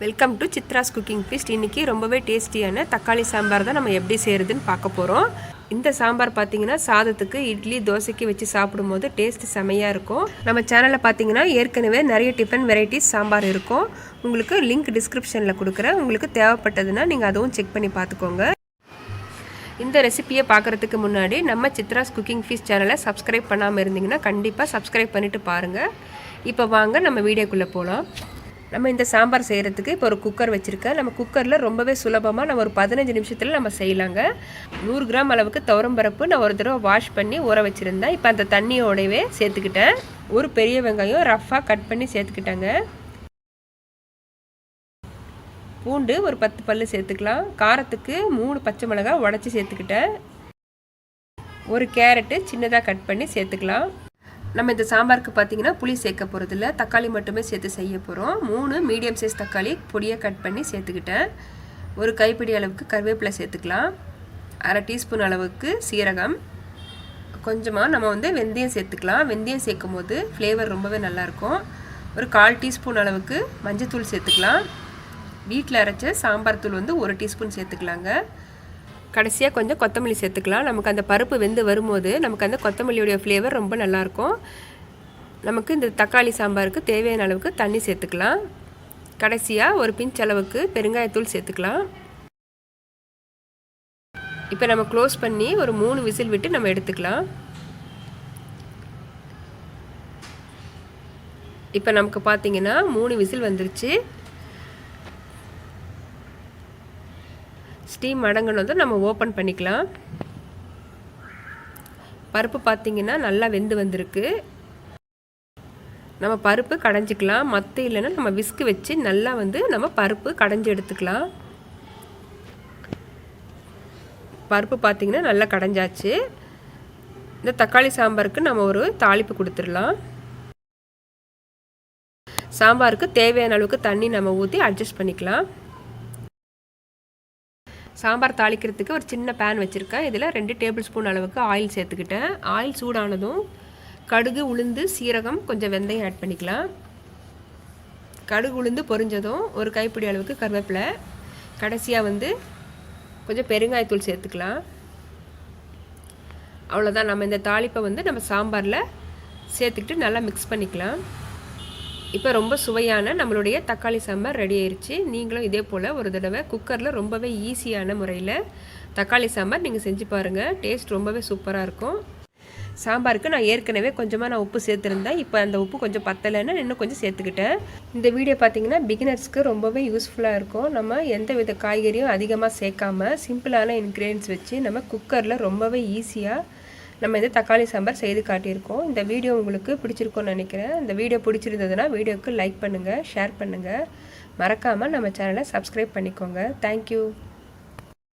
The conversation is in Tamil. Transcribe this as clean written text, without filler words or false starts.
Welcome to Chitra's cooking feast. இன்றைக்கி ரொம்பவே டேஸ்டியான தக்காளி சாம்பார் தான் நம்ம எப்படி செய்கிறதுன்னு பார்க்க போகிறோம். இந்த சாம்பார் பார்த்திங்கன்னா சாதத்துக்கு, இட்லி, தோசைக்கு வச்சு சாப்பிடும்போது டேஸ்ட் செமையாக இருக்கும். நம்ம சேனலில் பார்த்திங்கன்னா ஏற்கனவே நிறைய டிஃபன் வெரைட்டிஸ் சாம்பார் இருக்கும். உங்களுக்கு லிங்க் டிஸ்கிரிப்ஷனில் கொடுக்குறேன். உங்களுக்கு தேவைப்பட்டதுன்னா நீங்கள் அதுவும் செக் பண்ணி பார்த்துக்கோங்க. இந்த ரெசிபியை பார்க்குறதுக்கு முன்னாடி நம்ம சித்ராஸ் குக்கிங் ஃபீஸ்ட் சேனலை சப்ஸ்கிரைப் பண்ணாமல் இருந்தீங்கன்னா கண்டிப்பாக சப்ஸ்கிரைப் பண்ணிவிட்டு பாருங்கள். இப்போ வாங்க நம்ம வீடியோக்குள்ளே போகலாம். நம்ம இந்த சாம்பார் செய்கிறதுக்கு இப்போ ஒரு குக்கர் வச்சுருக்கேன். நம்ம குக்கரில் ரொம்பவே சுலபமாக நம்ம ஒரு 15 நிமிஷத்தில் நம்ம செய்யலாங்க. 100 கிராம் அளவுக்கு துவரம்பருப்பு நான் ஒரு தடவை வாஷ் பண்ணி ஊற வச்சுருந்தேன். இப்போ அந்த தண்ணியோடவே சேர்த்துக்கிட்டேன். ஒரு பெரிய வெங்காயம் ரஃப்பாக கட் பண்ணி சேர்த்துக்கிட்டேங்க. பூண்டு ஒரு 10 பல்லு சேர்த்துக்கலாம். காரத்துக்கு 3 பச்சை மிளகாய் உடச்சி சேர்த்துக்கிட்டேன். ஒரு கேரட்டு சின்னதாக கட் பண்ணி சேர்த்துக்கலாம். நம்ம இந்த சாம்பாருக்கு பார்த்திங்கன்னா புளி சேர்க்க போகிறதில்ல, தக்காளி மட்டுமே சேர்த்து செய்ய போகிறோம். 3 மீடியம் சைஸ் தக்காளி பொடியாக கட் பண்ணி சேர்த்துக்கிட்டேன். ஒரு கைப்பிடி அளவுக்கு கருவேப்பிலை சேர்த்துக்கலாம். அரை டீஸ்பூன் அளவுக்கு சீரகம், கொஞ்சமாக நம்ம வெந்தயம் சேர்த்துக்கலாம். வெந்தயம் சேர்க்கும் போது ஃப்ளேவர் ரொம்பவே நல்லாயிருக்கும். ஒரு 1/4 டீஸ்பூன் அளவுக்கு மஞ்சத்தூள் சேர்த்துக்கலாம். வீட்டில் அரைச்ச சாம்பார் தூள் 1 டீஸ்பூன் சேர்த்துக்கலாங்க. கடைசியாக கொஞ்சம் கொத்தமல்லி சேர்த்துக்கலாம். நமக்கு அந்த பருப்பு வெந்து வரும்போது நமக்கு அந்த கொத்தமல்லியோடைய ஃப்ளேவர் ரொம்ப நல்லாயிருக்கும். நமக்கு இந்த தக்காளி சாம்பாருக்கு தேவையான அளவுக்கு தண்ணி சேர்த்துக்கலாம். கடைசியாக ஒரு பிஞ்ச் அளவுக்கு பெருங்காயத்தூள் சேர்த்துக்கலாம். இப்போ நம்ம க்ளோஸ் பண்ணி ஒரு 3 விசில் விட்டு நம்ம எடுத்துக்கலாம். இப்போ நமக்கு பார்த்திங்கன்னா 3 விசில் வந்துருச்சு. ஸ்டீம் அடங்கினதும் நம்ம ஓப்பன் பண்ணிக்கலாம். பருப்பு பார்த்திங்கன்னா நல்லா வெந்து வந்திருக்கு. நம்ம பருப்பு கடைஞ்சிக்கலாம். மற்ற இல்லைன்னா நம்ம விஸ்கு வச்சு நல்லா நம்ம பருப்பு கடைஞ்சி எடுத்துக்கலாம். பருப்பு பார்த்திங்கன்னா நல்லா கடைஞ்சாச்சு. இந்த தக்காளி சாம்பாருக்கு நம்ம ஒரு தாளிப்பு கொடுத்துடலாம். சாம்பாருக்கு தேவையான அளவுக்கு தண்ணி நம்ம ஊற்றி அட்ஜஸ்ட் பண்ணிக்கலாம். சாம்பார் தாளிக்கிறதுக்கு ஒரு சின்ன பேன் வச்சுருக்கேன். இதில் 2 டேபிள் ஸ்பூன் அளவுக்கு ஆயில் சேர்த்துக்கிட்டேன். ஆயில் சூடானதும் கடுகு, உளுந்து, சீரகம், கொஞ்சம் வெந்தயம் ஆட் பண்ணிக்கலாம். கடுகு உளுந்து பொரிஞ்சதும் ஒரு கைப்பிடி அளவுக்கு கருவேப்பிலை, கடைசியாக கொஞ்சம் பெருங்காயத்தூள் சேர்த்துக்கலாம். அவ்வளோதான். நம்ம இந்த தாளிப்பை நம்ம சாம்பாரில் சேர்த்துக்கிட்டு நல்லா மிக்ஸ் பண்ணிக்கலாம். இப்போ ரொம்ப சுவையான நம்மளுடைய தக்காளி சாம்பார் ரெடி ஆயிடுச்சு. நீங்களும் இதே போல் ஒரு தடவை குக்கரில் ரொம்பவே ஈஸியான முறையில் தக்காளி சாம்பார் நீங்கள் செஞ்சு பாருங்கள். டேஸ்ட் ரொம்பவே சூப்பராக இருக்கும். சாம்பாருக்கு நான் ஏற்கனவே கொஞ்சமாக உப்பு சேர்த்துருந்தேன். இப்போ அந்த உப்பு கொஞ்சம் பத்தலைன்னு இன்னும் கொஞ்சம் சேர்த்துக்கிட்டேன். இந்த வீடியோ பார்த்திங்கன்னா பிகினர்ஸ்க்கு ரொம்பவே யூஸ்ஃபுல்லாக இருக்கும். நம்ம எந்த வித காய்கறியும் அதிகமாக சேர்க்காம சிம்பிளான இன்க்ரீடியன்ஸ் வச்சு நம்ம குக்கரில் ரொம்பவே ஈஸியாக நம்ம இந்த தக்காளி சாம்பார் செய்து காட்டியிருக்கோம். இந்த வீடியோ உங்களுக்கு பிடிச்சிருக்கும்னு நினைக்கிறேன். இந்த வீடியோ பிடிச்சிருந்ததுன்னா வீடியோவுக்கு லைக் பண்ணுங்கள், ஷேர் பண்ணுங்கள். மறக்காமல் நம்ம சேனலை சப்ஸ்கிரைப் பண்ணிக்கோங்க. தேங்க்யூ.